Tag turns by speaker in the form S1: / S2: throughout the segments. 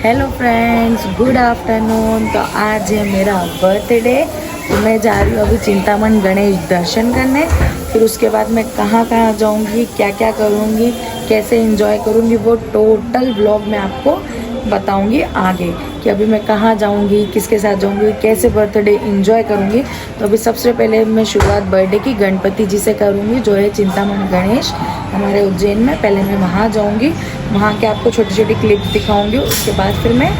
S1: Hello friends, good afternoon. तो आज है मेरा बर्थडे। तो मैं जा रही हूँ अभी चिंतामण गणेश दर्शन करने। फिर उसके बाद मैं कहाँ कहाँ जाऊँगी, क्या क्या करूँगी, कैसे एंजॉय करूँगी, वो टोटल व्लॉग मैं आपको बताऊँगी आगे कि अभी मैं कहाँ जाऊँगी, किसके साथ जाऊँगी, कैसे बर्थडे एंजॉय करूँगी। तो अभी सबसे पहले मैं शुरुआत बर्थडे की गणपति जी से करूँगी, जो है चिंतामण गणेश हमारे उज्जैन में। पहले मैं वहाँ जाऊँगी, वहाँ के आपको छोटी छोटी क्लिप्स दिखाऊंगी। उसके बाद फिर मैं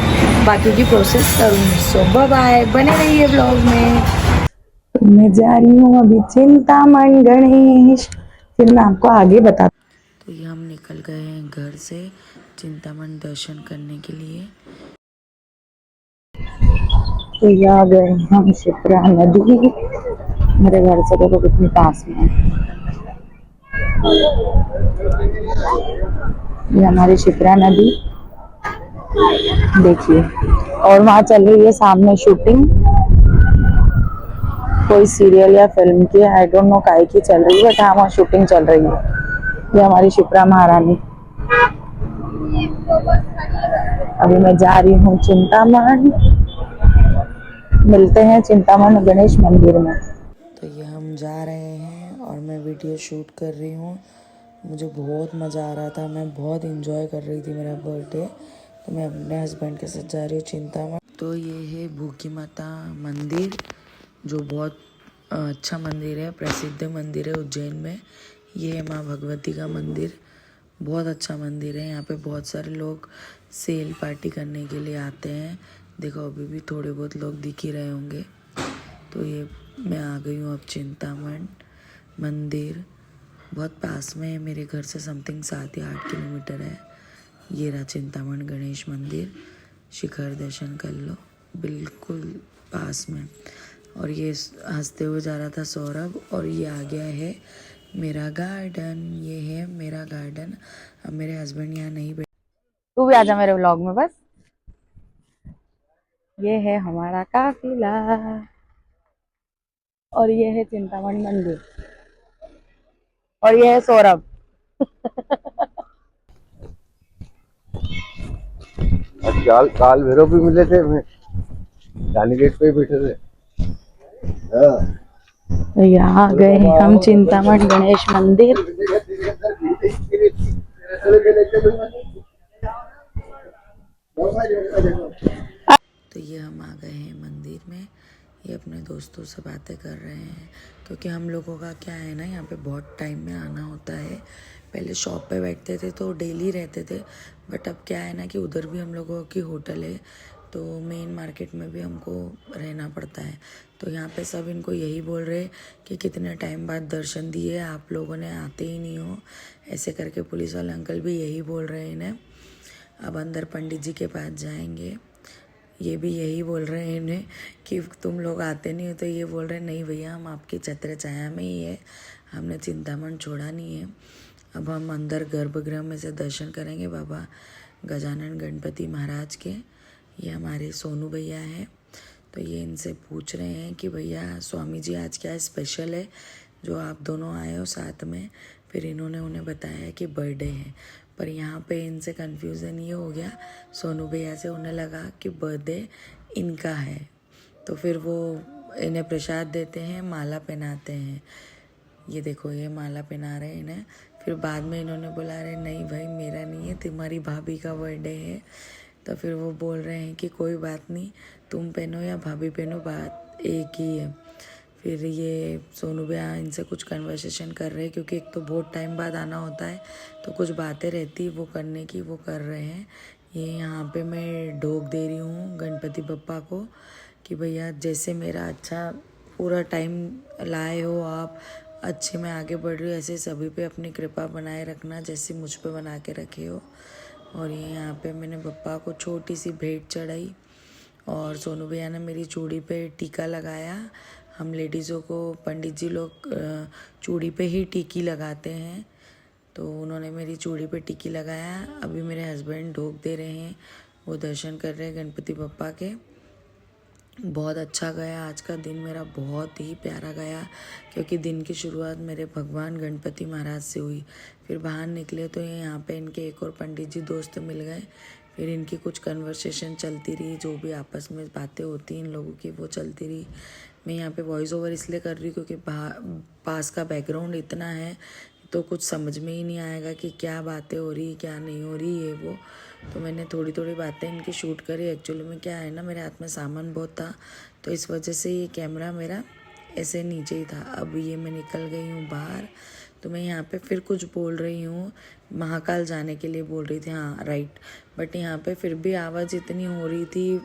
S1: बाकी की प्रोसेस करूँगी। सो बाय बाय, बने रहिए ब्लॉग में। तो मैं जा रही हूँ अभी चिंतामण गणेश, फिर मैं आपको आगे बता। तो ये हम निकल गए हैं घर से चिंतामण दर्शन करने के लिए। तो ये आ गए हम शिप्रा नदी, मेरे घर से देखो कितनी पास में है। ये हमारी शिप्रा नदी देखिए, और वहाँ चल रही है सामने शूटिंग, कोई सीरियल या फिल्म की, आई डोंट नो काहे की चल रही है, बट हाँ वहाँ शूटिंग चल रही है। ये हमारी शिप्रा महारानी। अभी मैं जा रही हूँ चिंतामण, मिलते हैं चिंतामण गणेश मंदिर में। तो ये हम जा रहे हैं और मैं वीडियो शूट कर रही हूँ। मुझे बहुत मज़ा आ रहा था, मैं बहुत इंजॉय कर रही थी मेरा बर्थडे। तो मैं अपने हस्बैंड के साथ जा रही हूँ चिंतामण। तो ये है भूखी माता मंदिर, जो बहुत अच्छा मंदिर है, प्रसिद्ध मंदिर है उज्जैन में। ये है माँ भगवती का मंदिर, बहुत अच्छा मंदिर है। यहाँ पे बहुत सारे लोग सेल पार्टी करने के लिए आते हैं। देखो अभी भी थोड़े बहुत लोग दिख ही रहे होंगे। तो ये मैं आ गई हूँ अब चिंतामण मंदिर, बहुत पास में है मेरे घर से, समथिंग 7 या 8 किलोमीटर है। ये रहा चिंतामण गणेश मंदिर, शिखर दर्शन कर लो, बिल्कुल पास में। और ये हंसते हुए जा रहा था सौरभ, और ये आ गया है मेरा गार्डन। ये है मेरा गार्डन। अब मेरे हस्बैंड यहाँ नहीं बैठे, तू भी आजा मेरे व्लॉग में बस। ये है हमारा काफिला, और ये है चिंतामण मंदिर, और ये है सौरभ।
S2: काल काल भैरव भी मिले थे, मैं रानी गेट पे ही बैठे थे। हाँ।
S1: तो यहाँ गए हम चिंतामण गणेश मंदिर। तो ये हम आ गए हैं मंदिर में। ये अपने दोस्तों से बातें कर रहे हैं, क्योंकि हम लोगों का क्या है ना, यहाँ पे बहुत टाइम में आना होता है। पहले शॉप पे बैठते थे तो डेली रहते थे, बट अब क्या है ना कि उधर भी हम लोगों की होटल है, तो मेन मार्केट में भी हमको रहना पड़ता है। तो यहाँ पे सब इनको यही बोल रहे कि कितने टाइम बाद दर्शन दिए, आप लोगों ने आते ही नहीं हो, ऐसे करके पुलिस वाले अंकल भी यही बोल रहे हैं इन्हें। अब अंदर पंडित जी के पास जाएंगे, ये भी यही बोल रहे हैं इन्हें कि तुम लोग आते नहीं हो। तो ये बोल रहे हैं नहीं भैया, हम आपकी छत्र छाया में ही है, हमने चिंतामण छोड़ा नहीं है। अब हम अंदर गर्भगृह में से दर्शन करेंगे बाबा गजानन गणपति महाराज के। ये हमारे सोनू भैया हैं। तो ये इनसे पूछ रहे हैं कि भैया स्वामी जी आज क्या स्पेशल है जो आप दोनों आए हो साथ में। फिर इन्होंने उन्हें बताया कि बर्थडे है, पर यहाँ पे इनसे कन्फ्यूज़न ये हो गया, सोनू भैया से उन्हें लगा कि बर्थडे इनका है। तो फिर वो इन्हें प्रसाद देते हैं, माला पहनाते हैं। ये देखो ये माला पहना रहे हैं इन्हें। फिर बाद में इन्होंने बोला अरे नहीं भाई मेरा नहीं है, तुम्हारी भाभी का बर्थडे है। तो फिर वो बोल रहे हैं कि कोई बात नहीं, तुम पहनो या भाभी पहनो, बात एक ही है। फिर ये सोनू भैया इनसे कुछ कन्वर्सेशन कर रहे हैं, क्योंकि एक तो बहुत टाइम बाद आना होता है, तो कुछ बातें रहती वो करने की, वो कर रहे हैं। ये यहाँ पे मैं ढोक दे रही हूँ गणपति बप्पा को कि भैया जैसे मेरा अच्छा पूरा टाइम लाए हो आप, अच्छे में आगे बढ़ रही हो, ऐसे सभी पे अपनी कृपा बनाए रखना जैसे मुझ पे बना के रखे हो। और ये यहाँ पे मैंने बप्पा को छोटी सी भेंट चढ़ाई, और सोनू भैया ने मेरी चूड़ी पे टीका लगाया। हम लेडीज़ों को पंडित जी लोग चूड़ी पे ही टीकी लगाते हैं, तो उन्होंने मेरी चूड़ी पे टीकी लगाया। अभी मेरे हस्बैंड ढोक दे रहे हैं, वो दर्शन कर रहे हैं गणपति बप्पा के। बहुत अच्छा गया आज का दिन मेरा, बहुत ही प्यारा गया, क्योंकि दिन की शुरुआत मेरे भगवान गणपति महाराज से हुई। फिर बाहर निकले तो यहाँ पे इनके एक और पंडित जी दोस्त मिल गए, फिर इनकी कुछ कन्वर्सेशन चलती रही, जो भी आपस में बातें होती इन लोगों की वो चलती रही। मैं यहाँ पे वॉइस ओवर इसलिए कर रही हूँ क्योंकि पास का बैकग्राउंड इतना है तो कुछ समझ में ही नहीं आएगा कि क्या बातें हो रही क्या नहीं हो रही ये वो। तो मैंने थोड़ी थोड़ी बातें इनकी शूट करी। एक्चुअली में क्या है ना, मेरे हाथ में सामान बहुत था तो इस वजह से ये कैमरा मेरा ऐसे नीचे ही था। अब ये मैं निकल गई हूँ बाहर, तो मैं यहाँ पे फिर कुछ बोल रही हूँ, महाकाल जाने के लिए बोल रही थी, हाँ राइट। बट यहाँ पे फिर भी आवाज़ इतनी हो रही थी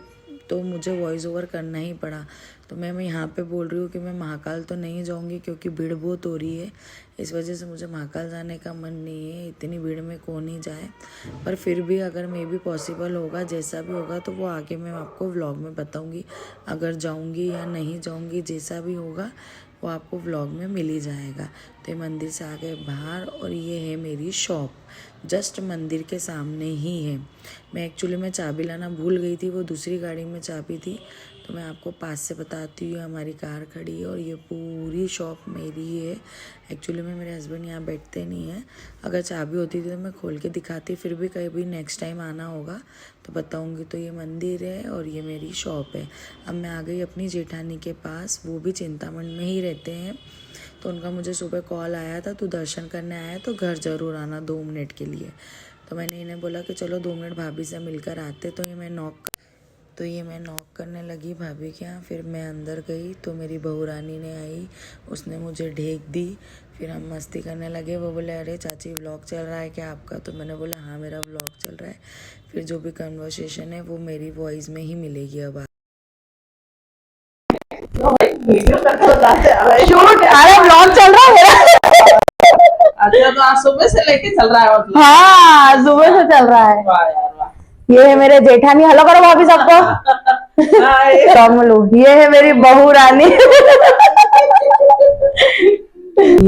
S1: तो मुझे वॉइस ओवर करना ही पड़ा। तो मैं यहाँ पे बोल रही हूँ कि मैं महाकाल तो नहीं जाऊँगी क्योंकि भीड़ बहुत हो रही है, इस वजह से मुझे महाकाल जाने का मन नहीं है। इतनी भीड़ में कौन ही जाए, पर फिर भी अगर मे भी पॉसिबल होगा, जैसा भी होगा तो वो आगे मैं आपको व्लॉग में बताऊँगी। अगर जाऊँगी या नहीं जाऊँगी, जैसा भी होगा वो आपको व्लॉग में मिल ही जाएगा। तो ये मंदिर से आ गए बाहर और ये है मेरी शॉप, जस्ट मंदिर के सामने ही है। मैं एक्चुअली में चाबी लाना भूल गई थी, वो दूसरी गाड़ी में चाबी थी। तो मैं आपको पास से बताती हूँ, हमारी कार खड़ी है और ये पूरी शॉप मेरी है। एक्चुअली में मेरे हस्बैंड यहाँ बैठते नहीं हैं, अगर चाबी होती थी तो मैं खोल के दिखाती, फिर भी कभी नेक्स्ट टाइम आना होगा तो बताऊँगी। तो ये मंदिर है और ये मेरी शॉप है। अब मैं आ गई अपनी जेठानी के पास, वो भी चिंतामण में ही रहते हैं। तो उनका मुझे सुबह कॉल आया था, तू दर्शन करने आया तो घर ज़रूर आना 2 मिनट के लिए। तो मैंने इन्हें बोला कि चलो 2 मिनट भाभी से मिलकर आते। तो ये मैं नॉक करने लगी भाभी के यहाँ। फिर मैं अंदर गई तो मेरी बहू रानी ने आई, उसने मुझे ढेक दी। फिर हम मस्ती करने लगे। वो बोले अरे चाची व्लॉग चल रहा है क्या आपका? तो मैंने बोला हाँ मेरा व्लॉग चल रहा है। फिर जो भी कन्वर्सेशन है वो मेरी वॉइस में ही मिलेगी अब।
S3: शूट, अरे व्लॉग चल रहा है मेरा।
S4: अच्छा, तो आज सुबह से लेके चल रहा है मतलब?
S3: हाँ सुबह से चल रहा है।
S4: वाह यार वाह।
S3: ये है मेरे जेठानी, हेलो करो भाभी सबको। रामलू, ये है मेरी बहू रानी। ये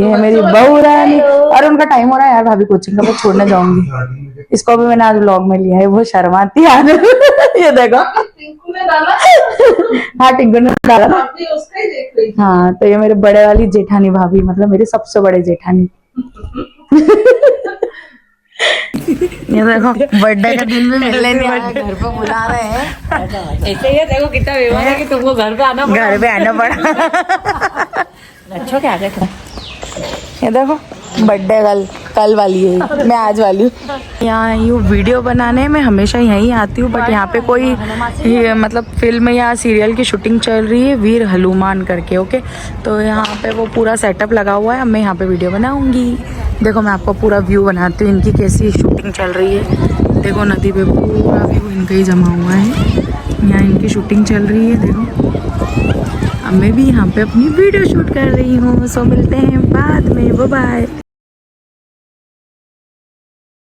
S3: है मेरी बहू रानी। और उनका टाइम हो रहा है यार, भाभी कोचिंग का मैं छोड़ने जाऊंगी। इसको भी मैंने आज व्लॉग में लिया है, वो शर्माती है आज। ये देखो
S4: टिंकू ने डाला।
S3: हाँ टिंकू ने डाला ना।
S4: अभी उसका ही देख रही थी।
S3: हाँ तो ये मेरे बड़े वाली जेठानी भाभी, मतलब मेरी सबसे बड़े जेठानी। ये देखो बर्थडे का दिन भी मिलने नहीं आया, घर पे बुला रहे हैं।
S5: ऐसे ही है, देखो कितना व्यवहार है कि तुमको घर पे आना पड़ा।
S3: घर पे आना पड़ा।
S5: अच्छा क्या देखो,
S3: ये देखो बर्थडे कल वाली है, मैं आज वाली हूँ। यहाँ आई हूँ वीडियो बनाने में, हमेशा यहीं आती हूँ। बट यहाँ पे कोई मतलब फिल्म या सीरियल की शूटिंग चल रही है, वीर हनुमान करके। ओके, तो यहाँ पे वो पूरा सेटअप लगा हुआ है। अब मैं यहाँ पे वीडियो बनाऊंगी। देखो मैं आपको पूरा व्यू बनाती हूँ, इनकी कैसी शूटिंग चल रही है। देखो नदी पे पूरा व्यू इनका ही जमा हुआ है, यहाँ इनकी शूटिंग चल रही है। देखो अब मैं भी यहाँ पे अपनी वीडियो शूट कर रही हूँ। सो मिलते हैं बाद में, बाय बाय।